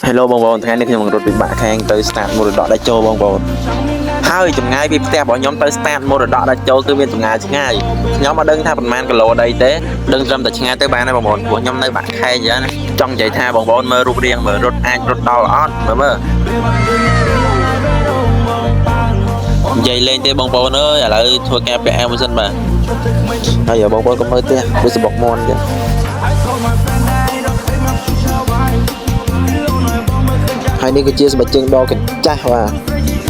Hello បងប្អូនថ្ងៃនេះខ្ញុំនឹងរត់ពិបាកខាងទៅ start មរតកដាច់ចូលបងប្អូនហើយចម្ងាយពីផ្ទះរបស់ខ្ញុំទៅ start មរតកដាច់ចូលគឺមានចម្ងាយឆ្ងាយខ្ញុំអត់ដឹងថាប្រហែលគីឡូដីទេដឹងត្រឹមតែឆ្ងាយទៅបានហើយបងប្អូនព្រោះខ្ញុំនៅបាក់ខែអញ្ចឹងណាចង់និយាយថាបងប្អូនមើលរូបរាងមើលរត់អាចរត់ដល់អត់មើលនិយាយលេងទេបងប្អូនអើយឥឡូវធ្វើការពាក់អាវមួយសិនបាទហើយបងប្អូនកុំមើលទេវាសបុកមន់អញ្ចឹងហើយនេះគឺជាស្បែកជើងដ៏កញ្ចាស់បាទ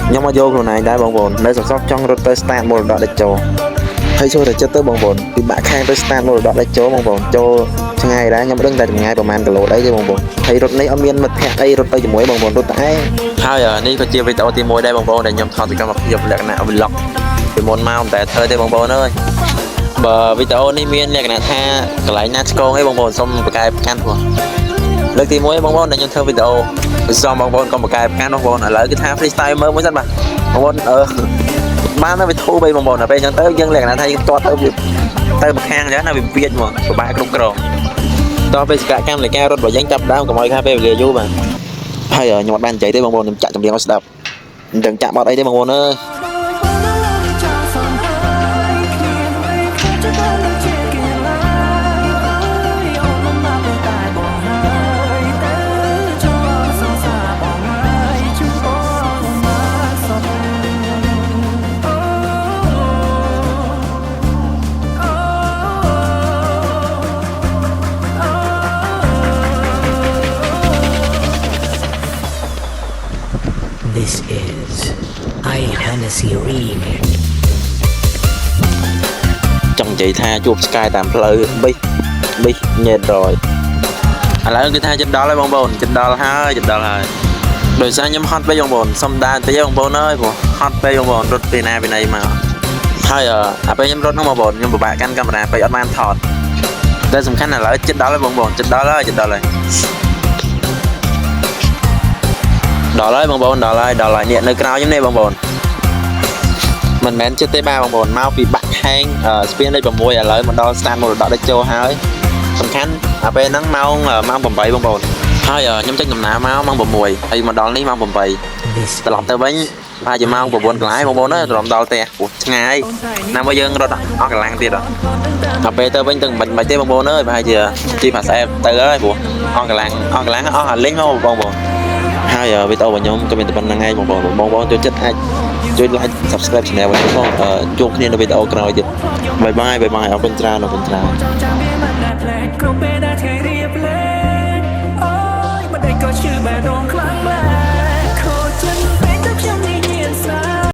ខ្ញុំមកយកខ្លួនឯងដែរបងប្អូននៅសង្ស័កចង់រត់ទៅ start មរតកដាច់ចូលហើយចូលតែចិត្តទៅបងប្អូនពិបាកខាងទៅ start មរតកដាច់ចូលបងប្អូនចូលឆ្ងាយដែរខ្ញុំដឹងតែចម្ងាយប្រហែលគីឡូអីទេបងប្អូនហើយរត់នេះអត់មានមិត្តភ័ក្តិអីរត់ទៅជាមួយបងប្អូនរត់តែឯងហើយនេះក៏ជាវីដេអូទី1ដែរបងប្អូនដែលខ្ញុំថតសកម្មភាពលក្ខណៈ vlog ពីមុនមកតែធ្វើទេបងប្អូនអើយបើវីដេអូនេះមានលក្ខណៈថាកន្លែងណាឆ្កងអីបងប្អូនសូមប្រកែកកាន់ព្រោះលើកទី1បងប្អូនដែលខ្ញុំធ្វើវីដេអូសូមបងប្អូនកុំប្រកែកកាន់បងប្អូនឥឡូវគឺថា freestyle មើលមួយសិនបាទបងប្អូនបានទៅវាធូរបីបងប្អូនដល់ពេលអញ្ចឹងទៅយើងលក្ខណៈថាយើងទាត់ទៅម្ខាងអញ្ចឹងណាវាវាចហ្មងពិបាកគ្រប់គ្រងតោះពេលសកម្មនៃការរត់របស់យើងចាប់ដើមកុំឲ្យខាពេលវេលាយូរបាទហើយខ្ញុំអត់បាននិយាយទេបងប្អូនខ្ញុំចាក់ចម្រៀងឲ្យស្ដាប់មិនដឹងចាក់បទអីទេបងប្អូនអើយThis is I Hennessy Remix ចង់និយាយថាជួបស្កាយតាមផ្លូវបិសញេតរយឥឡូវគឺថាចិត្តដល់ហើយបងប្អូនចិត្តដល់ហើយដោយសារខ្ញុំហត់ពេកបងប្អូនសុំដើរតិចបងប្អូនអើយព្រោះហត់ពេកបងប្អូនរត់ពីណាពីណីមកហើយអាពេលខ្ញុំរត់ហ្នឹងបងប្អូនខ្ញុំពិបាកកាន់កាមេរ៉ាពេកអត់បានថតតែសំខាន់ឥឡូវចិត្តដល់ហើយបងប្អូនចិត្តដល់ហើយបងប្អូនដល់ហើយនេះនៅក្រៅខ្ញុំនេះបងប្អូនមិនមែនចិត្តទេបាទបងប្អូនមកពីបាក់ខេងស្ពានលេខ6ឥឡូវមកដល់ start មរតកដាច់ចូលហើយសំខាន់អាពេលហ្នឹងម៉ោង8បងប្អូនហើយខ្ញុំចេញដំណើរមកម៉ោង6ហើយមកដល់នេះម៉ោង8ត្រឡប់ទៅវិញប្រហែលជាម៉ោង9កន្លះបងប្អូនអើយត្រឡប់ដល់ផ្ទះព្រោះឆ្ងាយណាមកយើងរត់អស់កន្លងទៀតដល់ពេលទៅវិញទៅមិនទេបងប្អូនអើយប្រហែលជាជីផាសែទៅហើយព្រោះអស់កន្លងអស់អាលេងមកបងប្អូនហើយវីដេអូរបស់ខ្ញុំក៏មានតែប៉ុណ្្នឹងឯងបងប្អូនចូលចិត្តអាចជួយ like subscribe channel របស់ខ្ញុំផងជួបគ្នានៅវីដេអូក្រោយទៀតបាយអរគុណច្រើន